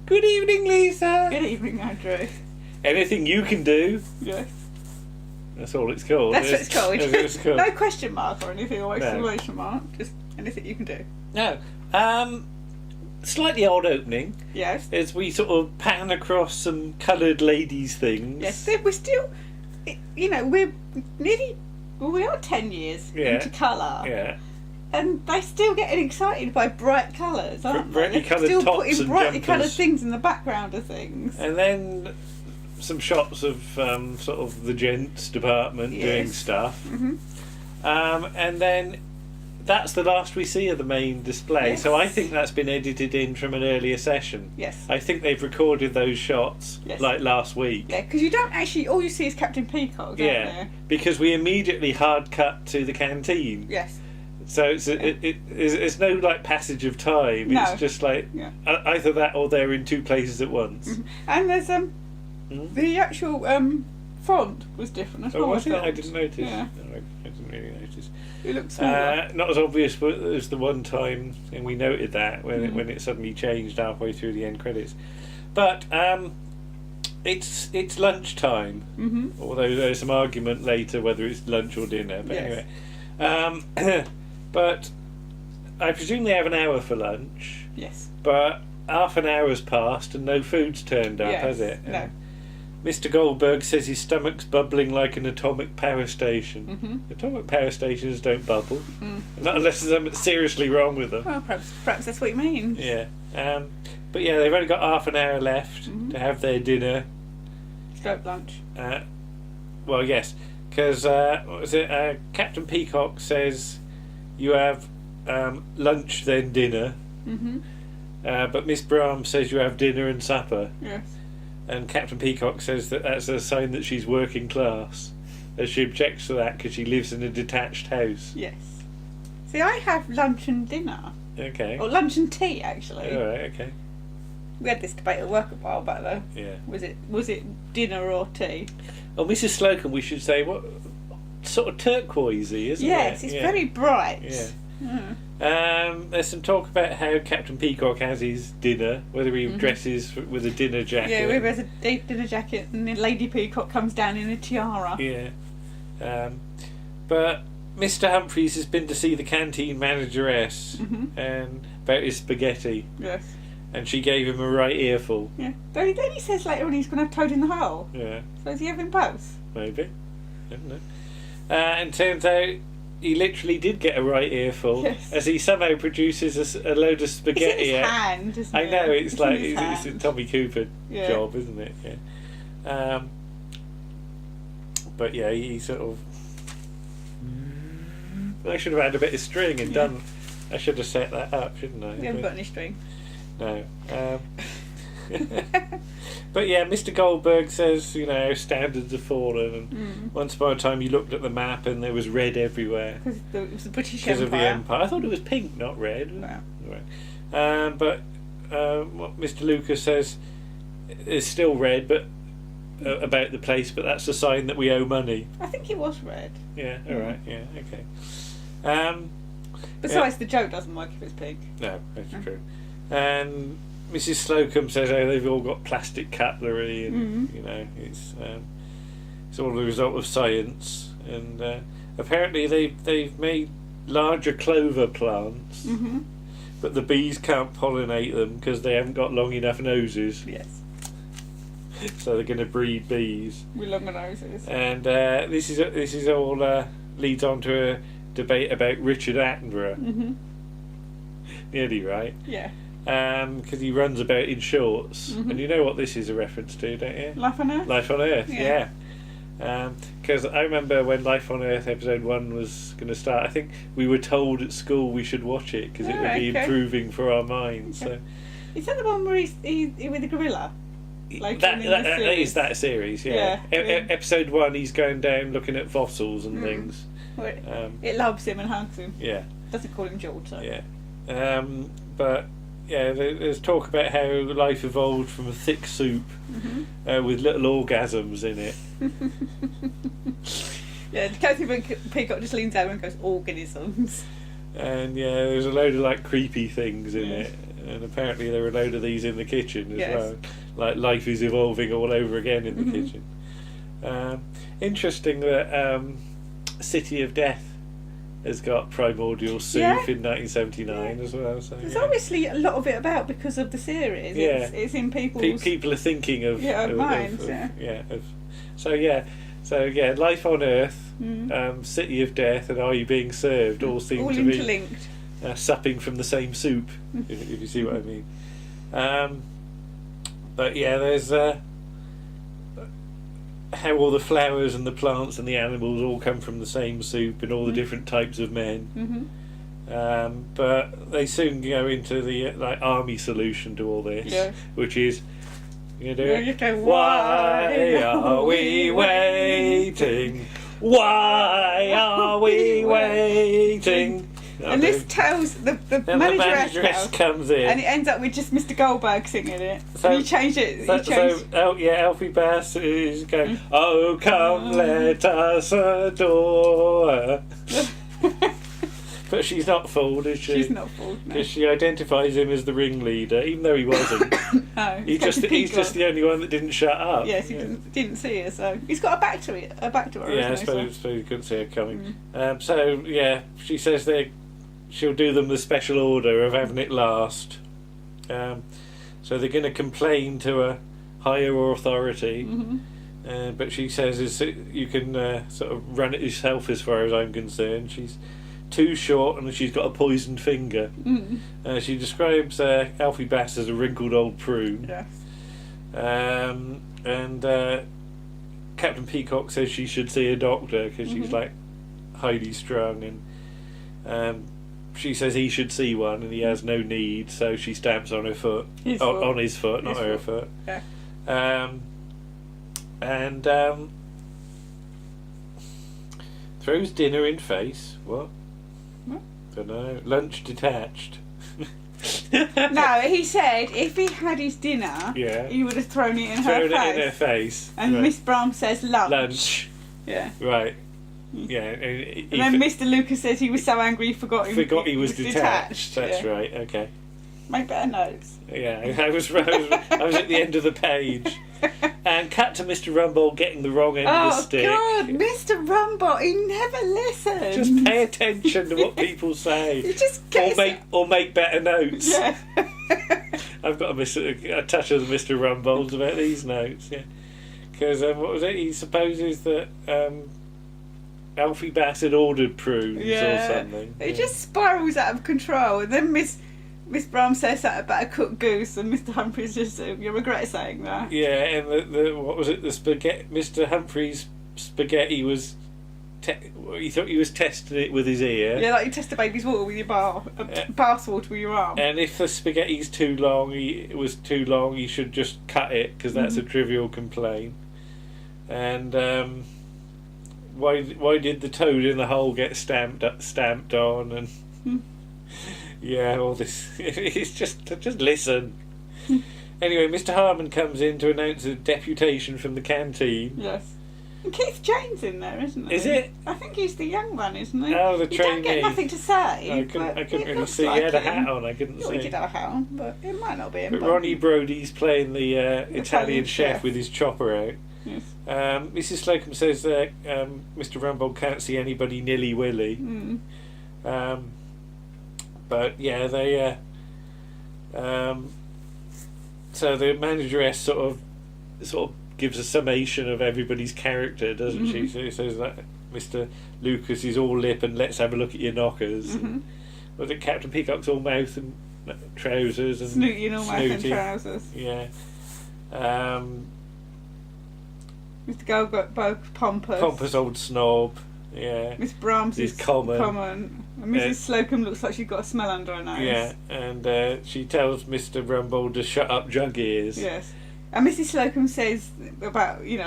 Good evening, Lisa. Good evening, Andrew. Anything you can do. Yes. That's all it's called. That's what it's called. That's what it's called. No question mark or anything, or exclamation mark. Just anything you can do. No. Slightly odd opening. Yes. As we sort of pan across some coloured ladies things. Yes. We're still, we're we are 10 years into colour. Yeah. And they're still getting excited by bright colours, aren't they? Brightly coloured still tops putting and brightly coloured jumpers. things in the background of things. And then some shots of sort of the gents department doing stuff. Mm-hmm. And then that's the last we see of the main display. Yes. So I think that's been edited in from an earlier session. Yes. I think they've recorded those shots like last week. Yeah, because you don't actually, all you see is Captain Peacock, don't you? Because we immediately hard cut to the canteen. Yes. So it's no like passage of time. No. It's just like either that or they're in two places at once. Mm-hmm. And there's the actual font was different as well. Oh, was it? I didn't notice. Yeah. No, I didn't really notice. It looks smaller. Not as obvious, but as the one time, and we noted that when it suddenly changed halfway through the end credits. But it's lunchtime. Mm-hmm. Although there's some argument later whether it's lunch or dinner. But anyway. But I presume they have an hour for lunch. Yes. But half an hour's passed and no food's turned up, has it? No. Mr. Goldberg says his stomach's bubbling like an atomic power station. Mm-hmm. Atomic power stations don't bubble. Not unless there's something seriously wrong with them. Well, perhaps that's what he means. Yeah. But yeah, they've only got half an hour left to have their dinner. Stroke lunch. Well, yes. Because, what was it? Captain Peacock says you have lunch then dinner. Mm-hmm. But Miss Brahms says you have dinner and supper. Yes. And Captain Peacock says that that's a sign that she's working class. As she objects to that because she lives in a detached house. Yes. See, I have lunch and dinner. Okay. Or lunch and tea, actually. All right. Okay. We had this debate at work a while back, though. Yeah. Was it dinner or tea? Oh, Mrs. Slocum, we should say what sort of turquoisey, isn't it? Yes, it's very bright. Yeah. Mm. There's some talk about how Captain Peacock has his dinner, whether he dresses with a dinner jacket. Yeah, he wears a deep dinner jacket, and then Lady Peacock comes down in a tiara. Yeah. But Mr. Humphreys has been to see the canteen manageress and about his spaghetti. Yes. And she gave him a right earful. Yeah. Then he says later on he's going to have Toad in the hole. Yeah. So is he having both? Maybe. I don't know. And turns out he literally did get a right earful, as he somehow produces a load of spaghetti. It's in his hand, isn't it? I know, it's like in it's a Tommy Cooper job, isn't it? Yeah. But yeah, he sort of. I should have had a bit of string and done. I should have set that up, shouldn't I? You haven't got any string. No. But yeah, Mr. Goldberg says, standards have fallen, and once upon a time you looked at the map and there was red everywhere. Because it was the British Empire. Because of the Empire. I thought it was pink, not red. No. Right. But what Mr. Lucas says is still red, but about the place, but that's a sign that we owe money. I think it was red. Yeah, alright, yeah, okay. Besides, the joke doesn't work if it's pink. No, that's true. And Mrs. Slocum says they've all got plastic cutlery, and it's all the result of science. And apparently they've made larger clover plants, but the bees can't pollinate them because they haven't got long enough noses. Yes. So they're going to breed bees with longer noses. And this is all leads on to a debate about Richard Attenborough. Nearly right. Yeah. Because he runs about in shorts, and you know what this is a reference to, don't you? Life on Earth. Life on Earth, yeah. Because I remember when Life on Earth episode 1 was going to start, I think we were told at school we should watch it because it would be improving for our minds. Okay. So is that the one where he's with the gorilla? Like that is that series, yeah. Episode 1, he's going down looking at fossils and things. Well, it loves him and hugs him. Yeah. Doesn't call him George. So. Yeah. But yeah, there's talk about how life evolved from a thick soup with little orgasms in it. Yeah, Captain Peacock just leans over and goes, organisms. And yeah, there's a load of like creepy things in it. and apparently there are a load of these in the kitchen as Yes. well. Like life is evolving all over again in the kitchen. Interesting that City of Death has got primordial soup in 1979 as well. So there's obviously a lot of it about because of the series. Yeah. It's in people's... people are thinking of minds. So Life on Earth, City of Death, and Are You Being Served all seem all to interlinked. be supping from the same soup, if you see what I mean. But yeah, there's how all the flowers and the plants and the animals all come from the same soup, and all the different types of men. But they soon go into the army solution to all this, which is, you know, why are we waiting? Why are we waiting? And this tells the manageress comes in, and it ends up with just Mr. Goldberg singing it. So, and you changed it. Alfie Bass is going, "Oh, come, let us adore." But she's not fooled, is she? She's not fooled, no. Because she identifies him as the ringleader, even though he wasn't. No, he's just the only one that didn't shut up. Yes, he didn't see her, so he's got a back to her. Yeah, I suppose he couldn't see her coming. She says she'll do them the special order of having it last. So they're going to complain to a higher authority. But she says you can sort of run it yourself as far as I'm concerned. She's too short and she's got a poisoned finger. She describes Alfie Bass as a wrinkled old prune. Yes. And Captain Peacock says she should see a doctor because she's like highly strung, and she says he should see one and he has no need, so she stamps on her foot. On his foot, not her foot. Yeah. And throws dinner in face. What? Don't know. Lunch detached. No, he said if he had his dinner, he would have thrown it in her face. And Miss Brahms says lunch. Yeah. Right. Yeah. And then Mr. Lucas says he was so angry he forgot he was detached. That's right. Okay. Make better notes. Yeah, I was at the end of the page. And cut to Mr. Rumbold getting the wrong end of the stick. Oh God, Mr. Rumbold, he never listens. Just pay attention to what people say. He just or make better notes. Yeah. I've got a touch of Mr. Rumbold's about these notes. Yeah, because what was it? He supposes that Alfie Bass had ordered prunes or something. It just spirals out of control, and then Miss Brahms says that about a cooked goose, and Mr. Humphreys just you regret saying that. Yeah, and the what was it? The spaghetti. Mr. Humphreys' spaghetti was. He thought he was testing it with his ear. Yeah, like you test a baby's water with your bath water with your arm. And if the spaghetti's too long, he should just cut it because that's a trivial complaint. And why did the toad in the hole get stamped on? And yeah, all this. It's just listen. Anyway, Mr. Harmon comes in to announce a deputation from the canteen. Yes. And Keith Jane's in there, isn't he? Is it? I think he's the young one, isn't he? Oh, the trainee. You don't get nothing to say. I couldn't really see. He had a hat on. I couldn't see. He did have a hat on, but it might not be him. But Ronnie Brody's playing the Italian chef with his chopper out. Yes. Mrs. Slocum says that Mr. Rumbold can't see anybody nilly-willy. But yeah, they. So the manageress sort of gives a summation of everybody's character, doesn't she? So it says that Mr. Lucas is all lip and let's have a look at your knockers. Was it Captain Peacock's all mouth and trousers and Snooty and all mouth and trousers? Yeah. Mr. Goldberg pompous old snob. Yeah. Miss Brahms is common. And Mrs. Slocum looks like she's got a smell under her nose. Yeah, and she tells Mr. Rumbold to shut up jug ears. Yes. And Mrs. Slocum says about, you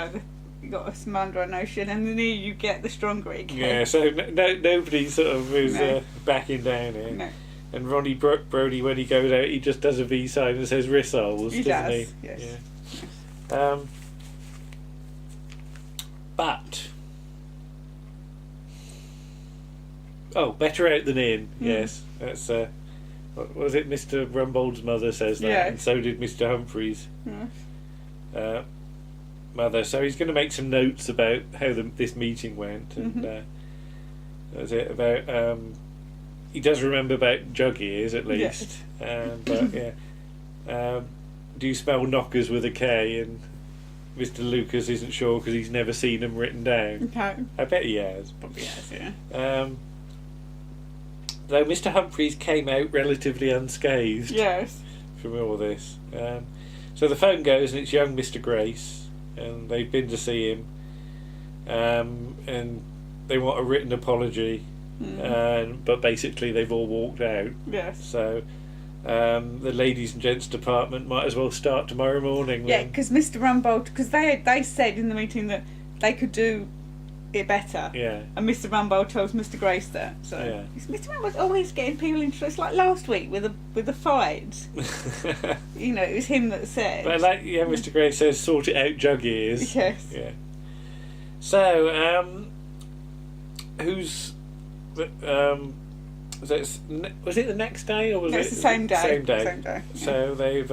got a smell under her nose, and the nearer you get, the stronger it gets. Yeah, so nobody sort of is backing down here. No. And Ronnie Brody, when he goes out, he just does a V sign and says rissoles, doesn't he? Yes. Yeah. But better out than in. Yes, that's what was it? Mr. Rumbold's mother says that, and so did Mr. Humphrey's mother. So he's going to make some notes about how this meeting went, and that was it. About he does remember about jug ears at least, but do you spell knockers with a K? And Mr. Lucas isn't sure because he's never seen them written down. Okay. I bet he has. Probably has, yeah. Though Mr. Humphreys came out relatively unscathed. Yes. From all this. So the phone goes and it's young Mr. Grace, and they've been to see him, and they want a written apology, but basically they've all walked out. Yes. So the Ladies and Gents Department might as well start tomorrow morning. Yeah, because Mr. Rumbold, because they said in the meeting that they could do it better. Yeah. And Mr. Rumbold tells Mr. Grace that. So Mr. Rumbold's always getting people into it's like last week with the fight. You know, it was him that said. But Mr. Grace says sort it out, jug ears. Yes. Yeah. So who's was it the next day, or was it the same day? Same day. Yeah. So they've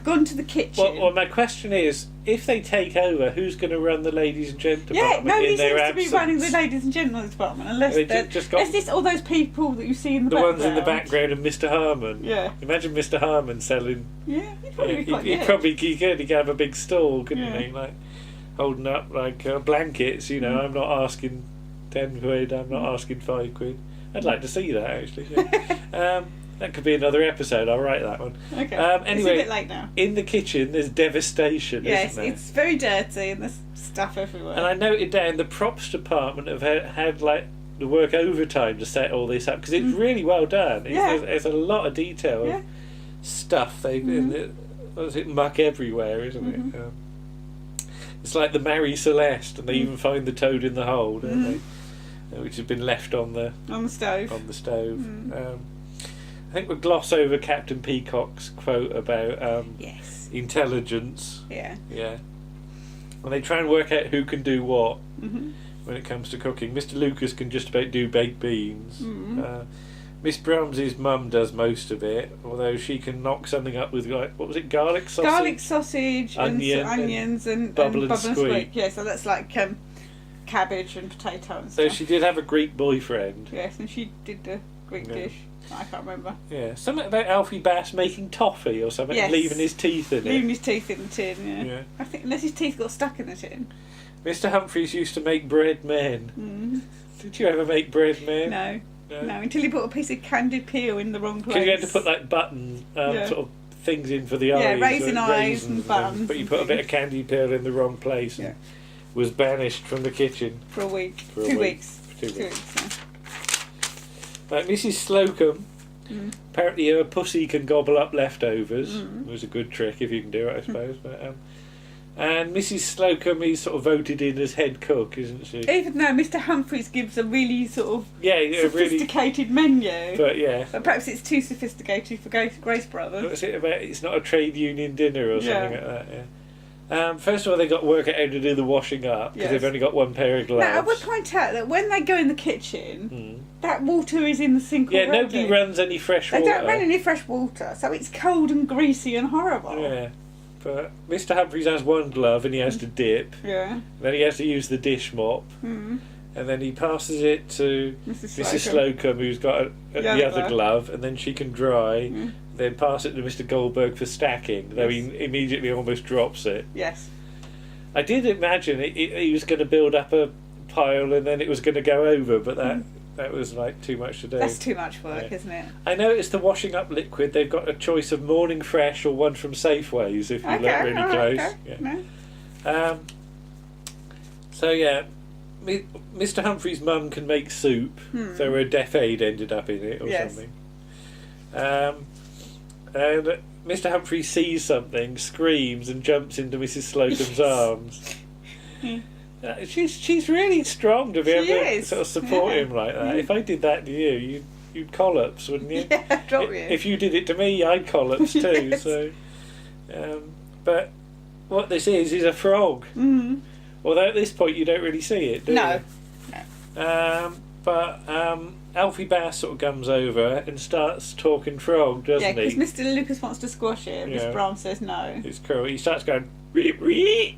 gone to the kitchen. Well, my question is, if they take over, who's going to run the Ladies and Gent Department? Yeah, nobody in their seems absence? to be running the Ladies and Gentlemen's Department unless it's all those people that you see in the background. The ones in the background of Mr. Harmon. Yeah. Imagine Mr. Harmon selling. Yeah, he'd probably be quite good. He could have a big stall, couldn't he? Like holding up blankets. You know, I'm not asking £10. I'm not asking £5. I'd like to see that actually. Yeah. That could be another episode. I'll write that one. Okay. Anyway, it's a bit late now. In the kitchen, there's devastation. Yes, isn't there? it's very dirty and there's stuff everywhere. And I noted down the props department have had like the work overtime to set all this up because it's really well done. There's a lot of detail of stuff. There's muck everywhere, isn't it? It's like the Mary Celeste, and they even find the toad in the hole, don't they? Which has been left on the stove. I think we'll gloss over Captain Peacock's quote about intelligence. Yeah. Yeah. When they try and work out who can do what when it comes to cooking. Mr. Lucas can just about do baked beans. Miss Brahms's mum does most of it, although she can knock something up with, like, what was it, garlic sausage? Garlic sausage, onions and bubble and squeak. Yeah, so that's like cabbage and potato and stuff. So she did have a Greek boyfriend. Yes, and she did the Greek dish. I can't remember. Yeah, something about Alfie Bass making toffee or something, leaving his teeth in it. Leaving his teeth in the tin, yeah. I think unless his teeth got stuck in the tin. Mr. Humphreys used to make bread men. Did you ever make bread men? No, until you put a piece of candied peel in the wrong place. Because you had to put like button sort of things in for the eyes. Yeah, raisin eyes and buttons. But you put a bit of candied peel in the wrong place and was banished from the kitchen. For a week. 2 weeks. 2 weeks. Like Mrs. Slocum, apparently her pussy can gobble up leftovers. It was a good trick if you can do it, I suppose. But and Mrs. Slocum is sort of voted in as head cook, isn't she? Even though Mr. Humphreys gives a really sort of sophisticated menu. But perhaps it's too sophisticated for Grace Brothers. What's it about? It's not a trade union dinner or something like that, first of all, they got to work out how to do the washing up because they've only got one pair of gloves. Now, I would point out that when they go in the kitchen, that water is in the sink already. Yeah, nobody runs any fresh water. They don't run any fresh water, so it's cold and greasy and horrible. Yeah, but Mr. Humphreys has one glove and he has to dip. Yeah. Then he has to use the dish mop. And then he passes it to Mrs. Slocum, who's got the other glove, and then she can dry. Then pass it to Mr. Goldberg for stacking, though he immediately almost drops it. Yes. I did imagine he was going to build up a pile and then it was going to go over, but that was like too much to do. That's too much work, isn't it? I noticed the washing up liquid, they've got a choice of Morning Fresh or one from Safeways if you look really close. Okay. Yeah. So yeah, Mr. Humphrey's mum can make soup, so her deaf aid ended up in it or something. And Mr. Humphrey sees something, screams, and jumps into Mrs. Slocum's arms. She's really strong to be able to sort of support him like that. If I did that to you, you'd collapse, wouldn't you? Yeah, drop you. If you did it to me, I'd collapse too. So, but what this is a frog. Although at this point you don't really see it, do you? No. But Alfie Bass sort of comes over and starts talking frog, doesn't he? Yeah, because Mr. Lucas wants to squash it, and Miss Brown says no. It's cruel. He starts going, ree, ree,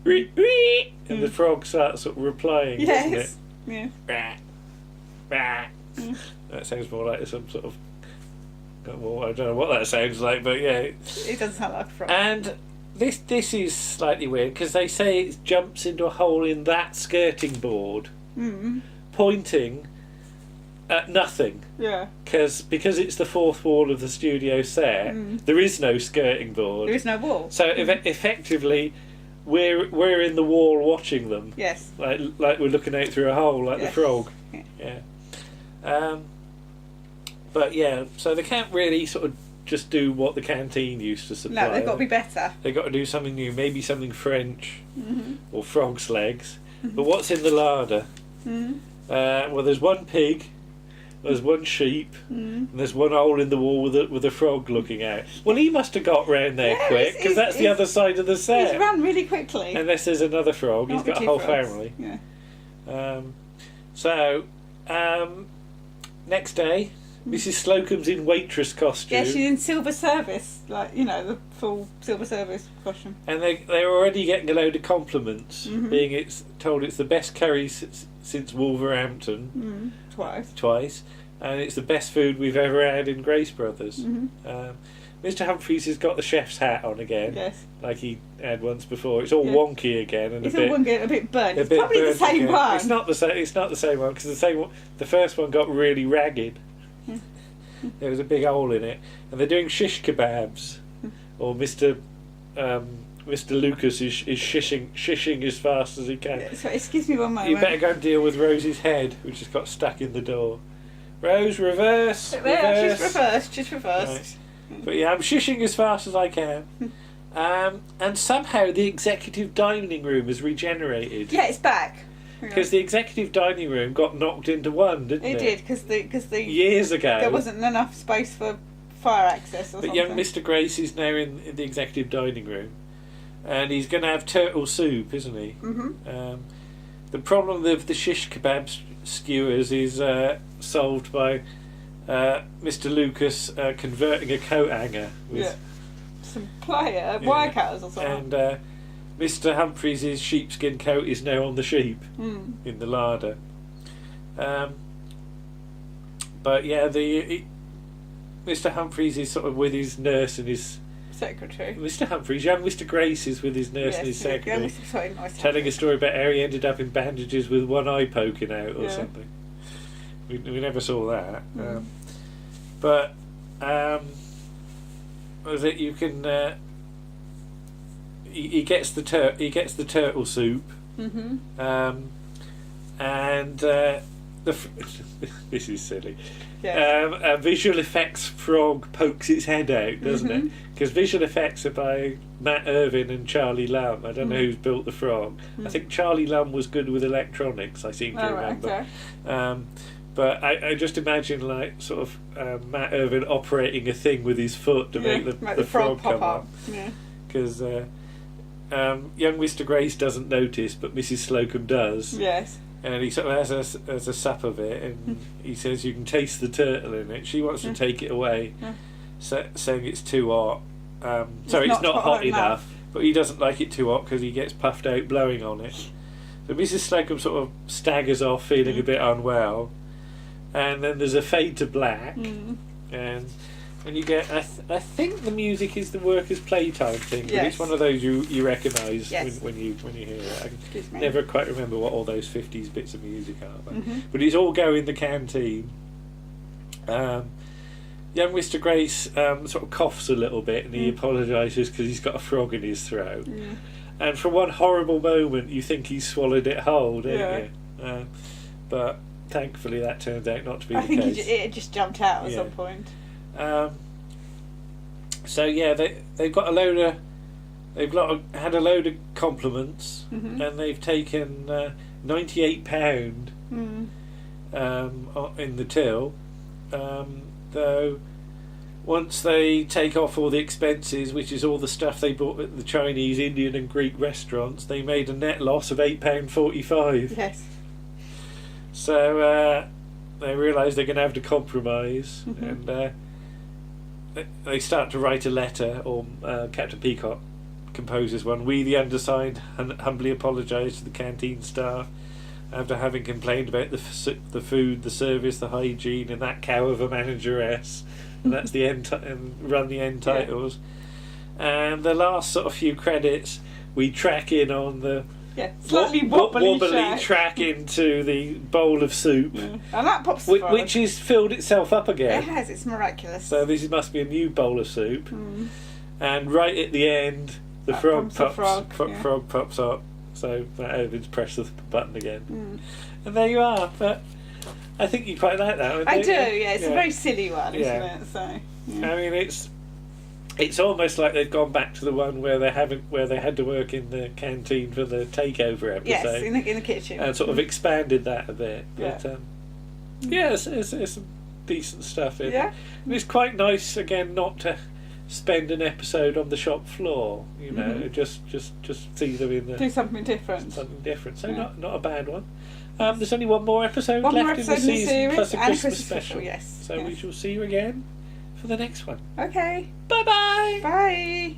ree, ree, and the frog starts sort of replying, doesn't it? Yeah. Bah, bah. That sounds more like some sort of... Well, I don't know what that sounds like, but yeah. It doesn't sound like a frog. And this is slightly weird, because they say it jumps into a hole in that skirting board, pointing at nothing. Yeah. Because it's the fourth wall of the studio set, there is no skirting board. There is no wall. So effectively, we're in the wall watching them. Yes. Like we're looking out through a hole, like the frog. Yeah. But yeah, so they can't really sort of just do what the canteen used to supply. No, they've got to be better. They've got to do something new, maybe something French or frog's legs. But what's in the larder? Well, there's one pig, there's one sheep, and there's one hole in the wall with a frog looking out. Well, he must have got round there quick, because that's the other side of the set. He's run really quickly. Unless there's another frog, he's got a whole family. Yeah. Next day, Mrs. Slocum's in waitress costume. Yeah, she's in silver service, like, the full silver service costume. And they're already getting a load of compliments, being told it's the best curry since Wolverhampton. Twice. And it's the best food we've ever had in Grace Brothers. Mr. Humphries has got the chef's hat on again. Yes. Like he had once before. It's all wonky again. And it's all wonky and a bit burnt. It's probably the same again. one. It's not the same one, because the first one got really ragged. There was a big hole in it, and they're doing shish kebabs, or Mr. Lucas is shishing as fast as he can. Yeah, so excuse me one moment. You better go and deal with Rosie's head, which has got stuck in the door. Rose, reverse. Yeah, she's reversed. Right. But yeah, I'm shishing as fast as I can. And somehow the executive dining room has regenerated. Yeah, it's back. Because the executive dining room got knocked into one, didn't it? It did, because years ago there wasn't enough space for fire access or something. But young Mr. Grace is now in the executive dining room, and he's going to have turtle soup, isn't he? The problem with the shish kebab skewers is solved by Mr. Lucas converting a coat hanger with some wire cutters or something. And Mr. Humphries' sheepskin coat is now on the sheep in the larder. But yeah, Mr. Humphries is sort of with his nurse and his secretary. Young Mr. Grace is with his nurse and his secretary, telling a story about how he ended up in bandages with one eye poking out or something. We never saw that. But was it you can? He gets the turtle soup, and this is silly. Visual effects frog pokes its head out, doesn't it? Because visual effects are by Matt Irvin and Charlie Lumb. I don't know who's built the frog. I think Charlie Lumb was good with electronics, I seem to remember. But I just imagine like sort of Matt Irvin operating a thing with his foot to make the frog come up. Because young Mr. Grace doesn't notice, but Mrs. Slocum does. Yes. And he sort of has a sup of it, and he says you can taste the turtle in it. She wants to take it away, saying it's too hot. Sorry, it's not hot enough. But he doesn't like it too hot because he gets puffed out blowing on it. So Mrs. Slocum sort of staggers off, feeling a bit unwell, and then there's a fade to black, and you get. I think the music is the workers' playtime thing, but it's one of those you recognise when you hear it. I never quite remember what all those 50s bits of music are, but it's all go in the canteen. Young Mr. Grace sort of coughs a little bit, and he apologises because he's got a frog in his throat. And for one horrible moment, you think he's swallowed it whole, don't you? But thankfully, that turns out not to be the case. I think it just jumped out at some point. So yeah, they've got had a load of compliments, and they've taken £98 in the till. Though once they take off all the expenses, which is all the stuff they bought at the Chinese, Indian, and Greek restaurants, they made a net loss of £8.45. Yes. So they realise they're going to have to compromise, and they start to write a letter, or Captain Peacock composes one. We, the undersigned, humbly apologise to the canteen staff after having complained about the food, the service, the hygiene, and that cow of a manageress. And that's the end, and run the end titles. And the last sort of few credits, we track in on the slightly wobbly track into the bowl of soup, and that pops which has filled itself up again. It has. It's miraculous. So this must be a new bowl of soup. And right at the end, the frog pops up. So that opens, press the button again, and there you are. But I think you quite like that. I do. Yeah, it's a very silly one, isn't it? So I mean, it's almost like they've gone back to the one where they had to work in the canteen for the takeover episode. Yes, in the kitchen, and sort of expanded that a bit. But it's some decent stuff in. Yeah, and it's quite nice again not to spend an episode on the shop floor. You know, just see them in the do something different. So not a bad one. There's only one more episode left in the season, plus a Christmas special. Yes. So we shall see you again for the next one. Okay. Bye-bye. Bye.